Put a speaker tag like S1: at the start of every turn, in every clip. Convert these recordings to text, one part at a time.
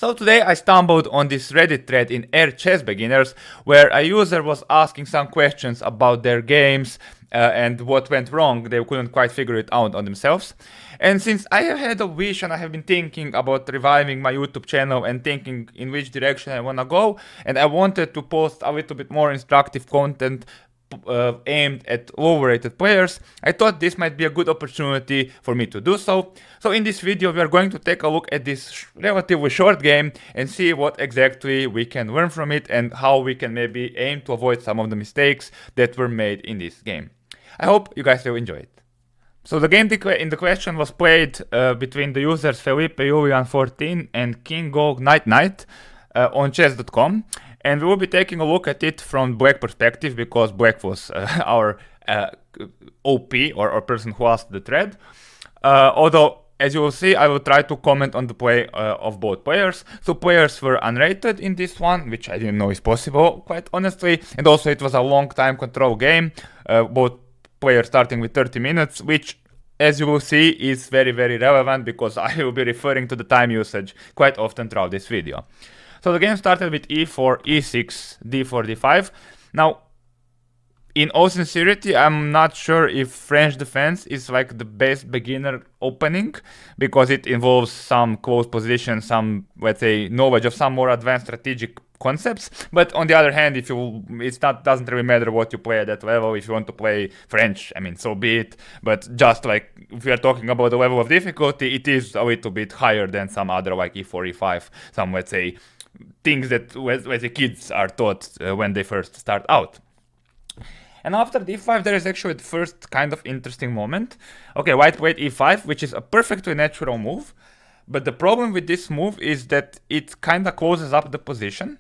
S1: So today I stumbled on this Reddit thread in chessbeginners where a user was asking some questions about their games and what went wrong. They couldn't quite figure it out on themselves. And since I have had a wish and I have been thinking about reviving my YouTube channel and thinking in which direction I wanna go, and I wanted to post a little bit more instructive content aimed at lower rated players, I thought this might be a good opportunity for me to do so. So in this video we are going to take a look at this relatively short game and see what exactly we can learn from it and how we can maybe aim to avoid some of the mistakes that were made in this game. I hope you guys will enjoy it. So the game in the question was played between the users Felipe Julian 14 and King Gold Knight Knight on chess.com. And we will be taking a look at it from Black perspective because Black was our OP or person who asked the thread. Although, as you will see, I will try to comment on the play of both players. So players were unrated in this one, which I didn't know is possible, quite honestly. And also it was a long time control game, both players starting with 30 minutes, which, as you will see, is very, very relevant because I will be referring to the time usage quite often throughout this video. So the game started with e4, e6, d4, d5. Now, in all sincerity, I'm not sure if French defense is like the best beginner opening because it involves some close position, some, let's say, knowledge of some more advanced strategic concepts. But on the other hand, if you, doesn't really matter what you play at that level. If you want to play French, I mean, so be it. But just like if we are talking about the level of difficulty, it is a little bit higher than some other like e4, e5, some, let's say, things that the kids are taught when they first start out. And after d5 there is actually the first kind of interesting moment. Okay, white played e5, which is a perfectly natural move, but the problem with this move is that it kind of closes up the position,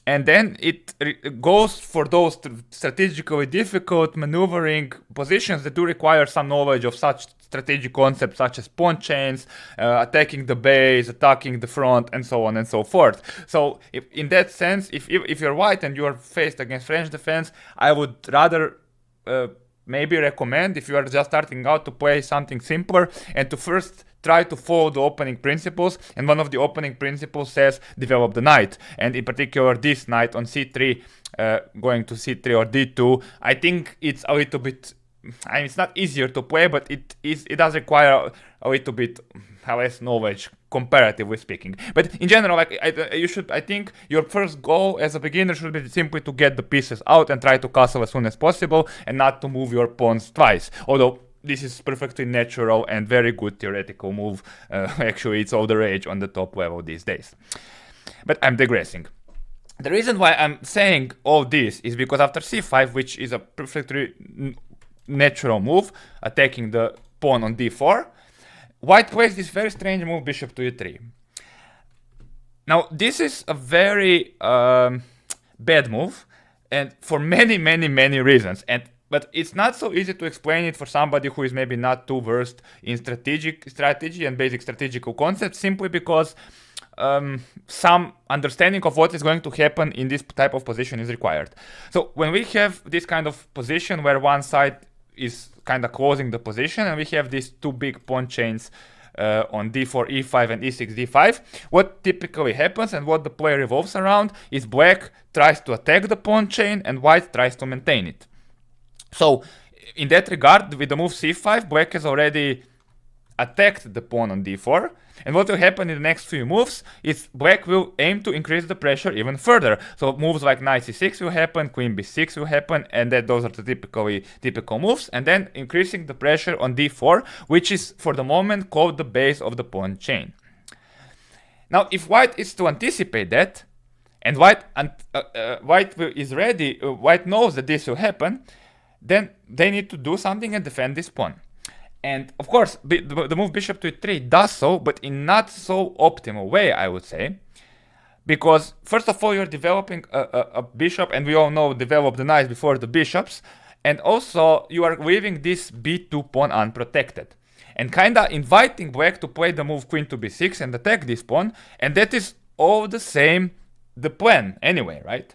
S1: and then it goes for those strategically difficult maneuvering positions that do require some knowledge of such strategic concepts such as pawn chains, attacking the base, attacking the front, and so on and so forth. So in that sense, if you're white and you're faced against French defense, I would rather maybe recommend, if you are just starting out, to play something simpler and to first try to follow the opening principles. And one of the opening principles says develop the knight, and in particular this knight on c3 going to c3 or d2. I think it's a little bit, I mean, it's not easier to play, but it does require a little bit less knowledge, comparatively speaking. But in general, like I think your first goal as a beginner should be simply to get the pieces out and try to castle as soon as possible, and not to move your pawns twice. Although this is perfectly natural and very good theoretical move. Actually, it's all the rage on the top level these days. But I'm digressing. The reason why I'm saying all this is because after c5, which is a perfectly natural move, attacking the pawn on d4, white plays this very strange move, bishop to e3. Now, this is a very bad move, and for many reasons. But it's not so easy to explain it for somebody who is maybe not too versed in strategy and basic strategical concepts, simply because some understanding of what is going to happen in this type of position is required. So when we have this kind of position where one side is kind of closing the position and we have these two big pawn chains on d4, e5 and e6, d5, what typically happens and what the play revolves around is black tries to attack the pawn chain and white tries to maintain it. So in that regard, with the move c5, black has already attacked the pawn on d4, and what will happen in the next few moves is black will aim to increase the pressure even further. So moves like knight c6 will happen, queen b6 will happen, and those are the typical moves, and then increasing the pressure on d4, which is for the moment called the base of the pawn chain. Now, if white is to anticipate that, and white knows that this will happen, then they need to do something and defend this pawn. And of course, the move bishop to e3 does so, but in not so optimal way, I would say. Because first of all, you're developing a bishop, and we all know develop the knights before the bishops. And also, you are leaving this b2 pawn unprotected. And kinda inviting black to play the move queen to b6 and attack this pawn. And that is all the same, the plan anyway, right?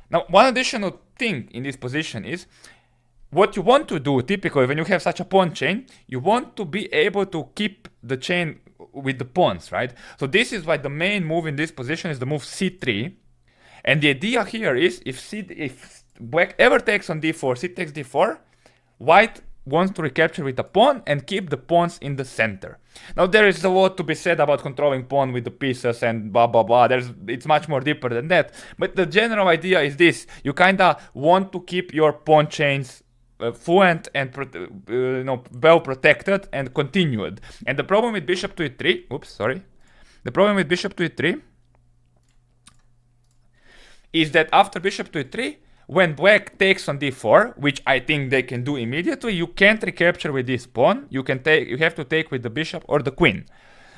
S1: Now, one additional thing in this position is, what you want to do typically when you have such a pawn chain, you want to be able to keep the chain with the pawns, right? So this is why the main move in this position is the move c3. And the idea here is if black ever takes on d4, c takes d4, white wants to recapture with a pawn and keep the pawns in the center. Now there is a lot to be said about controlling pawn with the pieces and blah blah blah. It's much more deeper than that. But the general idea is this: you kinda want to keep your pawn chains fluent and well protected and continued. And the problem with bishop to e3, the problem with bishop to e3 is that after bishop to e3, when black takes on d4, which I think they can do immediately, you can't recapture with this pawn. You have to take with the bishop or the queen.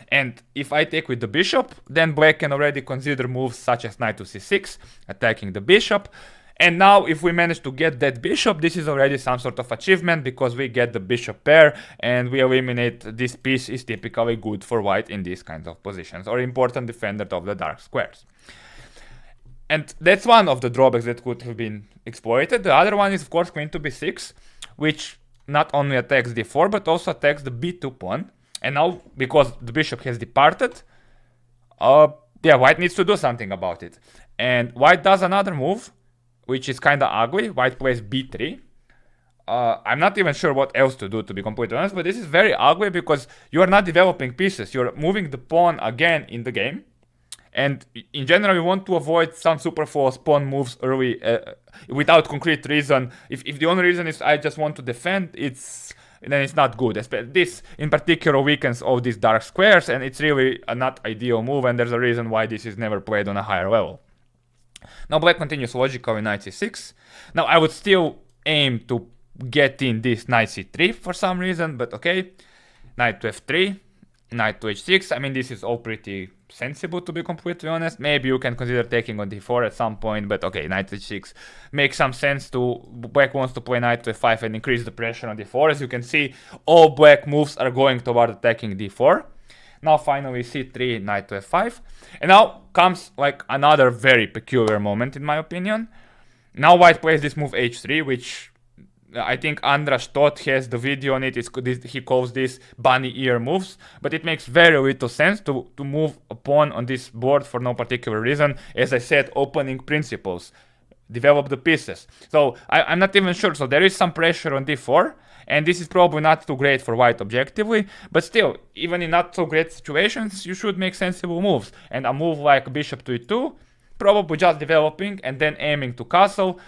S1: And if I take with the bishop, then black can already consider moves such as knight to c6, attacking the bishop. And now if we manage to get that bishop, this is already some sort of achievement because we get the bishop pair and we eliminate this piece is typically good for white in these kinds of positions, or important defender of the dark squares. And that's one of the drawbacks that could have been exploited. The other one is, of course, queen to b6, which not only attacks d4, but also attacks the b2 pawn. And now, because the bishop has departed, white needs to do something about it. And white does another move, which is kind of ugly. White plays b3. I'm not even sure what else to do, to be completely honest, but this is very ugly because you are not developing pieces. You're moving the pawn again in the game. And in general, you want to avoid some super false pawn moves early without concrete reason. If the only reason is I just want to defend, then it's not good. This in particular weakens all these dark squares, and it's really a not ideal move, and there's a reason why this is never played on a higher level. Now black continues logically knight c6. Now I would still aim to get in this knight c3 for some reason, but okay. Knight to f3, knight to h6. I mean, this is all pretty sensible, to be completely honest. Maybe you can consider taking on d4 at some point, but okay, knight to h6 makes some sense. Black wants to play knight to f5 and increase the pressure on d4. As you can see, all black moves are going toward attacking d4. Now finally c3, knight to f5. And now comes like another very peculiar moment in my opinion. Now white plays this move h3, which I think Andras Toth has the video on it. He calls this bunny ear moves, but it makes very little sense to move a pawn on this board for no particular reason. As I said, opening principles, develop the pieces. So I'm not even sure. So there is some pressure on d4, and this is probably not too great for white objectively, but still, even in not so great situations, you should make sensible moves. And a move like bishop to e2, probably just developing and then aiming to castle,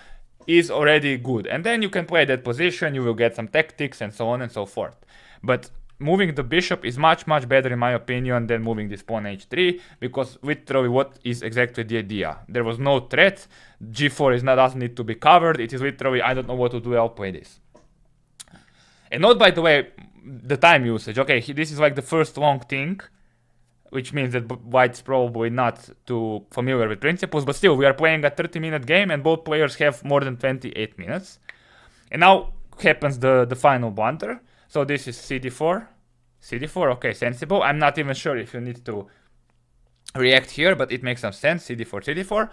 S1: is already good. And then you can play that position, you will get some tactics and so on and so forth. But moving the bishop is much better in my opinion than moving this pawn h3, because literally what is exactly the idea? There was no threat, g4 doesn't need to be covered, it is literally I don't know what to do, I'll play this. And note, by the way, the time usage. Okay, this is like the first long thing, which means that white's probably not too familiar with principles, but still, we are playing a 30-minute game and both players have more than 28 minutes. And now happens the final blunder. So this is cd4. cd4, okay, sensible. I'm not even sure if you need to react here, but it makes some sense. cd4, cd4.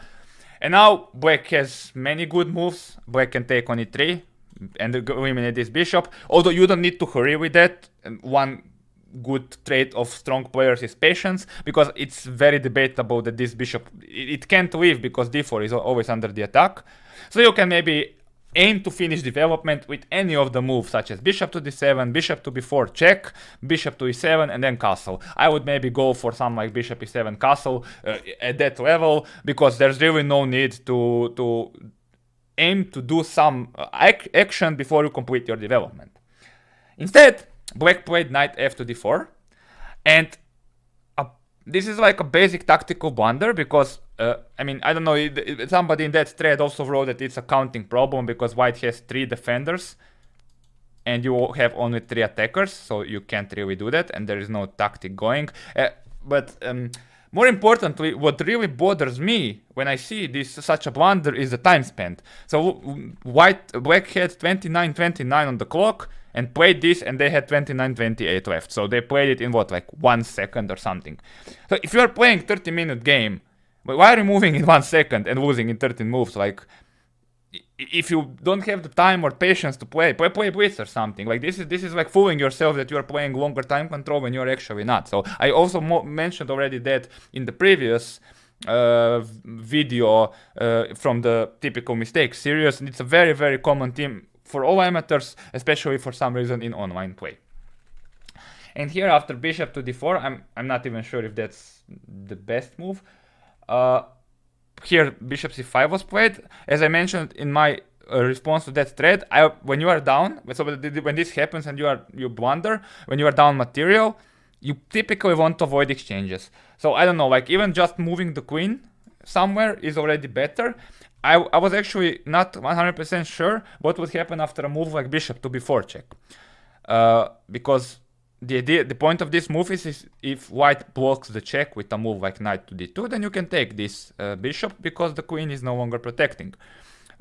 S1: And now black has many good moves. Black can take on e3 and eliminate this bishop. Although you don't need to hurry with that. One good trait of strong players is patience, because it's very debatable that this bishop, it can't leave because d4 is always under the attack. So you can maybe aim to finish development with any of the moves, such as bishop to d7, bishop to b4 check, bishop to e7, and then castle. I would maybe go for some like bishop e7 castle at that level, because there's really no need to aim to do some action before you complete your development. Instead, black played knight f to d4, and this is like a basic tactical blunder, because I mean, I don't know, somebody in that thread also wrote that it's a counting problem because white has 3 defenders and you have only 3 attackers, so you can't really do that and there is no tactic going. But more importantly, what really bothers me when I see such a blunder is the time spent. So black had 29:29 on the clock and played this, and they had 29:28 left. So they played it in what, like 1 second or something. So if you are playing 30-minute game, why are you moving in 1 second and losing in 13 moves? Like, if you don't have the time or patience to play blitz or something. Like this is like fooling yourself that you are playing longer time control when you're actually not. So I also mentioned already that in the previous video from the typical mistakes series, and it's a very, very common theme for all amateurs, especially for some reason in online play. And here after bishop to d4, I'm not even sure if that's the best move. Here bishop c5 was played. As I mentioned in my response to that thread, when you are down, so when this happens and you blunder, when you are down material, you typically want to avoid exchanges. So I don't know, like even just moving the queen somewhere is already better. I was actually not 100% sure what would happen after a move like bishop to b4 check, because the point of this move is if white blocks the check with a move like knight to d2, then you can take this bishop because the queen is no longer protecting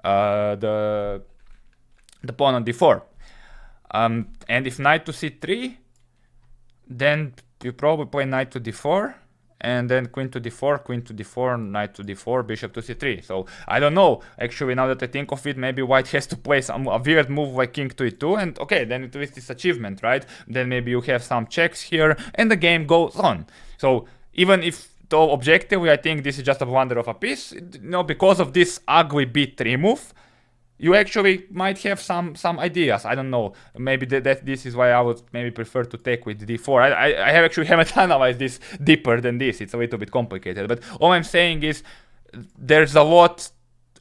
S1: the pawn on d4. And if knight to c3, then you probably play knight to d4, and then queen to d4, knight to d4, bishop to c3. So I don't know. Actually, now that I think of it, maybe white has to play a weird move like king to e2, and okay, then it is this achievement, right? Then maybe you have some checks here, and the game goes on. So even if, though objectively, I think this is just a blunder of a piece, because of this ugly b3 move, you actually might have some ideas. I don't know. Maybe this is why I would maybe prefer to take with d4. I haven't analyzed this deeper than this. It's a little bit complicated. But all I'm saying is there's a lot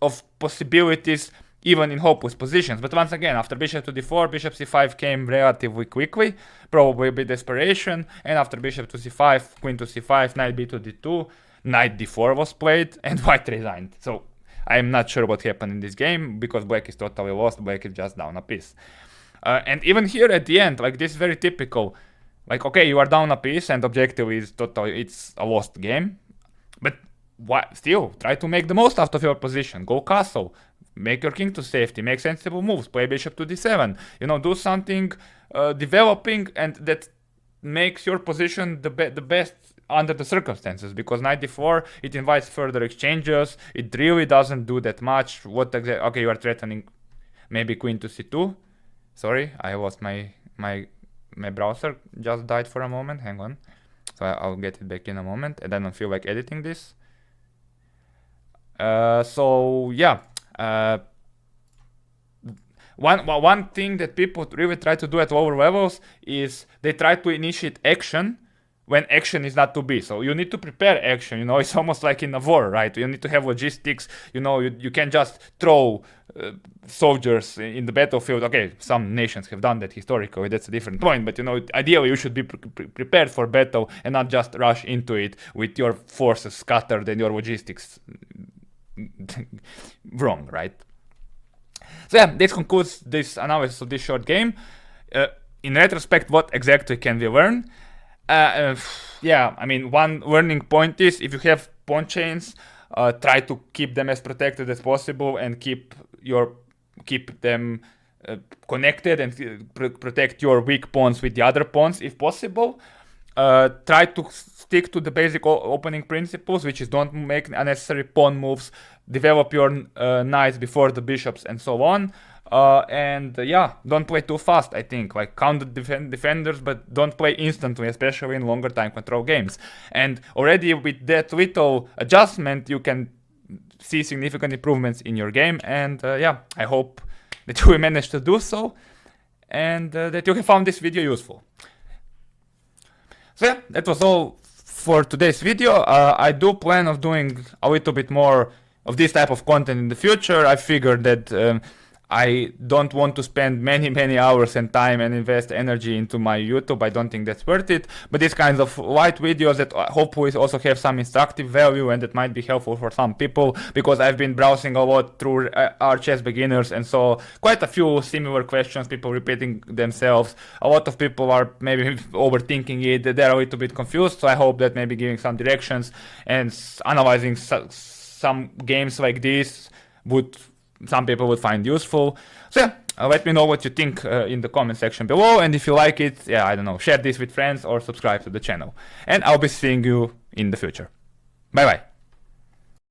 S1: of possibilities even in hopeless positions. But once again, after bishop to d4, bishop c5 came relatively quickly, probably a bit desperation. And after bishop to c5, queen to c5, knight b to d2, knight d4 was played, and white resigned. So I'm not sure what happened in this game, because black is totally lost, black is just down a piece. And even here at the end, like this is very typical. Like, okay, you are down a piece and objective is totally, it's a lost game. But still, try to make the most out of your position. Go castle, make your king to safety, make sensible moves, play bishop to d7. Do something developing, and that makes your position the best under the circumstances, because knight d4, it invites further exchanges. It really doesn't do that much. Okay, you are threatening maybe queen to c2. Sorry, I lost my browser just died for a moment. Hang on, so I'll get it back in a moment, and I don't feel like editing this. So yeah, one thing that people really try to do at lower levels is they try to initiate action when action is not to be. So you need to prepare action, it's almost like in a war, right? You need to have logistics, you can't just throw soldiers in the battlefield. Okay, some nations have done that historically, that's a different point, but ideally you should be prepared for battle and not just rush into it with your forces scattered and your logistics wrong, right? So yeah, this concludes this analysis of this short game. In retrospect, what exactly can we learn? Yeah, I mean, one learning point is if you have pawn chains, try to keep them as protected as possible and keep them connected and protect your weak pawns with the other pawns if possible. Try to stick to the basic opening principles, which is don't make unnecessary pawn moves, develop your knights before the bishops, and so on. And yeah, don't play too fast, I think. Like, count the defenders, but don't play instantly, especially in longer time control games. And already with that little adjustment, you can see significant improvements in your game. And yeah, I hope that you will manage to do so, and that you have found this video useful. So yeah, that was all for today's video. I do plan on doing a little bit more of this type of content in the future. I figured that I don't want to spend many hours and time and invest energy into my YouTube. I don't think that's worth it. But these kinds of light videos that hopefully also have some instructive value and that might be helpful for some people, because I've been browsing a lot through our chess beginners and saw quite a few similar questions, people repeating themselves. A lot of people are maybe overthinking it, they're a little bit confused, so I hope that maybe giving some directions and analyzing some games like this some people would find useful. So yeah, let me know what you think in the comment section below, and if you like it, yeah, I don't know, share this with friends or subscribe to the channel. And I'll be seeing you in the future. Bye bye.